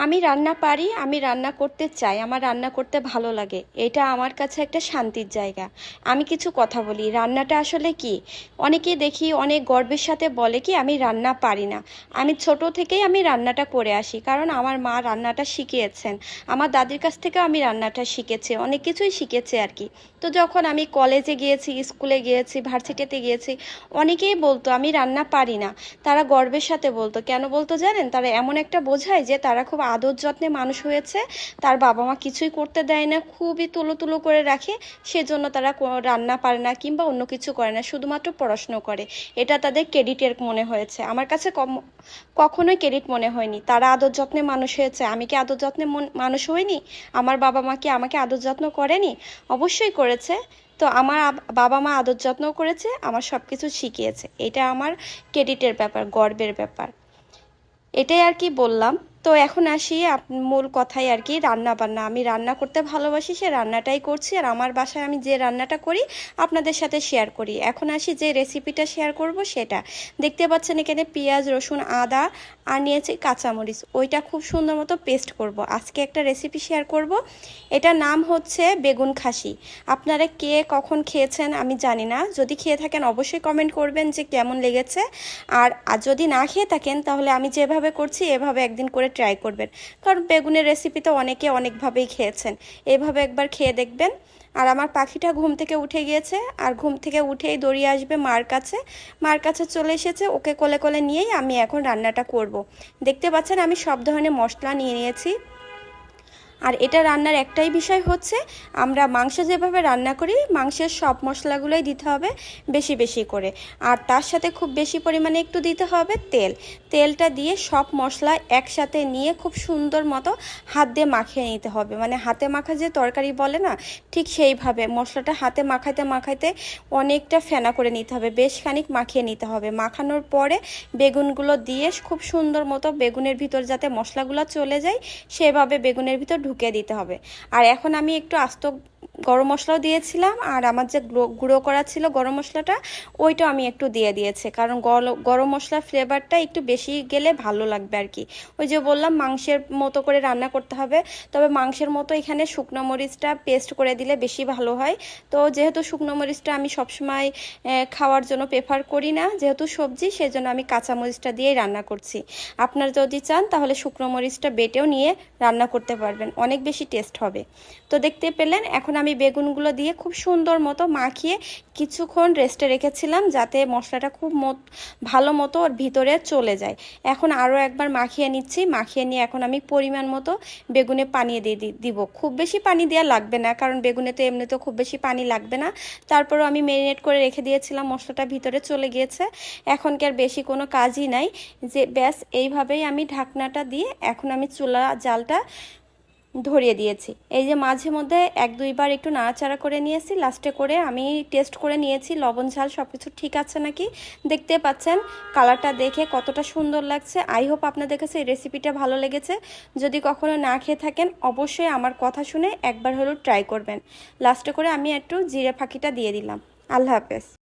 আমি রান্না পারি, আমি রান্না করতে চাই, আমার রান্না করতে ভালো লাগে। এটা আমার কাছে একটা শান্তির জায়গা। আমি কিছু কথা বলি, রান্নাটা আসলে কি? অনেকেই দেখি অনেক গর্বের সাথে বলে কি আমি রান্না পারি না। আমি ছোট থেকেই আমি রান্নাটা করে আসি, কারণ আমার মা রান্নাটা শিখিয়েছেন। আমার দাদির কাছ থেকে আমি রান্নাটা শিখেছি, অনেক কিছুই শিখেছি আর কি। তো যখন আমি কলেজে গিয়েছি, স্কুলে গিয়েছি, ভার্সিটিতে গিয়েছি, অনেকেই বলতো আমি রান্না পারি না। তারা গর্বের সাথে বলতো, কেন বলতো জানেন? তারা এমন একটা বোঝায় যে তারা খুব আদর যত্নে মানুষ হয়েছে, তার বাবা মা কিছুই করতে দেয় না, খুবই তুলো তুলো করে রাখে, সেজন্য তারা রান্না পারে না কিংবা অন্য কিছু করে না, শুধুমাত্র পড়াশুনো করে। এটা তাদের ক্রেডিটের মনে হয়েছে, আমার কাছে কখনোই ক্রেডিট মনে হয়নি। তারা আদর যত্নে মানুষ হয়েছে, আমি কি আদর যত্নে মানুষ হইনি? আমার বাবা মা কি আমাকে আদর যত্ন করেনি? অবশ্যই করেছে। তো আমার বাবা মা আদর যত্ন করেছে, আমার সব কিছু শিখিয়েছে। এটা আমার ক্রেডিটের ব্যাপার, গর্বের ব্যাপার। এটাই আর কি বললাম। তো এখন আসি মূল কথাই আর কি, রান্না বান্না। আমি রান্না করতে ভালোবাসি, সে রান্নাটাই করছি। আর আমার বাসায় আমি যে রান্নাটা করি আপনাদের সাথে শেয়ার করি। এখন আসি যে রেসিপিটা শেয়ার করব সেটা। দেখতে পাচ্ছেন এখানে পেঁয়াজ, রসুন, আদা আর নিয়েছি কাঁচামরিচ, ওইটা খুব সুন্দর মতো পেস্ট করব। আজকে একটা রেসিপি শেয়ার করব, এটার নাম হচ্ছে বেগুন খাসি। আপনারা কে কখন খেয়েছেন আমি জানি না, যদি খেয়ে থাকেন অবশ্যই কমেন্ট করবেন যে কেমন লেগেছে। আর যদি না খেয়ে থাকেন তাহলে আমি যেভাবে করছি এভাবে একদিন করে ট্রাই করবেন, কারণ বেগুনের রেসিপি তো অনেকে অনেকভাবেই খেয়েছেন, এভাবে একবার খেয়ে দেখবেন। আর আমার পাখিটা ঘুম থেকে উঠে গিয়েছে, আর ঘুম থেকে উঠেই দৌড়িয়ে আসবে মার কাছে। মার কাছে চলে এসেছে, ওকে কোলে কোলে নিয়েই আমি এখন রান্নাটা করব। দেখতে পাচ্ছেন আমি সব ধরনের মশলা নিয়ে নিয়েছি। আর এটা রান্নার একটাই বিষয় হচ্ছে, আমরা মাংস যেভাবে রান্না করি মাংসের সব মশলাগুলোই দিতে হবে বেশি বেশি করে। আর তার সাথে খুব বেশি পরিমাণে একটু দিতে হবে তেল। তেলটা দিয়ে সব মশলা একসাথে নিয়ে খুব সুন্দর মতো হাত দিয়ে মাখিয়ে নিতে হবে, মানে হাতে মাখা যে তরকারি বলে না, ঠিক সেইভাবে মশলাটা হাতে মাখাইতে মাখাইতে অনেকটা ফেনা করে নিতে হবে, বেশ খানিক মাখিয়ে নিতে হবে। মাখানোর পরে বেগুনগুলো দিয়ে খুব সুন্দর মতো বেগুনের ভিতর যাতে মশলাগুলো চলে যায় সেভাবে বেগুনের ভিতর ঢুকিয়ে দিতে হবে। আর এখন আমি একটু আস্ত গরম মশলাও দিয়েছিলাম, আর আমার যে গুঁড়ো করা ছিল গরম মশলাটা ওইটাও আমি একটু দিয়ে দিয়েছি, কারণ গরম মশলার ফ্লেভারটা একটু বেশি গেলে ভালো লাগবে আর কি। ওই যে বললাম মাংসের মতো করে রান্না করতে হবে, তবে মাংসের মতো এখানে শুকনো মরিচটা পেস্ট করে দিলে বেশি ভালো হয়। তো যেহেতু শুকনো মরিচটা আমি সবসময় খাওয়ার জন্য প্রেফার করি না, যেহেতু সবজি, সেজন্য আমি কাঁচা মরিচটা দিয়েই রান্না করছি। আপনারা যদি চান তাহলে শুকনো মরিচটা বেটেও নিয়ে রান্না করতে পারবেন, অনেক বেশি টেস্ট হবে। তো দেখতে পেলেন এখন আমি বেগুনগুলো দিয়ে খুব সুন্দর মতো মাখিয়ে কিছুক্ষণ রেস্টে রেখেছিলাম, যাতে মশলাটা খুব ভালো মতো ওর ভিতরে চলে যায়। এখন আরও একবার মাখিয়ে নিচ্ছি, মাখিয়ে নিয়ে এখন আমি পরিমাণ মতো বেগুনে পানি দিয়ে দিব। খুব বেশি পানি দেওয়া লাগবে না, কারণ বেগুনে তো এমনিতেও খুব বেশি পানি লাগবে না। তারপরেও আমি ম্যারিনেট করে রেখে দিয়েছিলাম, মশলাটা ভিতরে চলে গিয়েছে। এখন কি আর বেশি কোনো কাজই নাই, যে ব্যাস এইভাবেই আমি ঢাকনাটা দিয়ে এখন আমি চুলা জালটা ধরিয়ে দিয়েছি। এই যে মাঝে মধ্যে এক দুইবার একটু নাড়াচাড়া করে নিয়েছি, লাস্টে করে আমি টেস্ট করে নিয়েছি লবণ ঝাল সব কিছু ঠিক আছে নাকি। দেখতে পাচ্ছেন কালারটা দেখে কতটা সুন্দর লাগছে। আই হোপ আপনাদের কাছে এই রেসিপিটা ভালো লেগেছে। যদি কখনো না খেয়ে থাকেন অবশ্যই আমার কথা শুনে একবার হলেও ট্রাই করবেন। লাস্টে করে আমি একটু জিরে ফাঁকিটা দিয়ে দিলাম। আল্লাহ হাফেজ।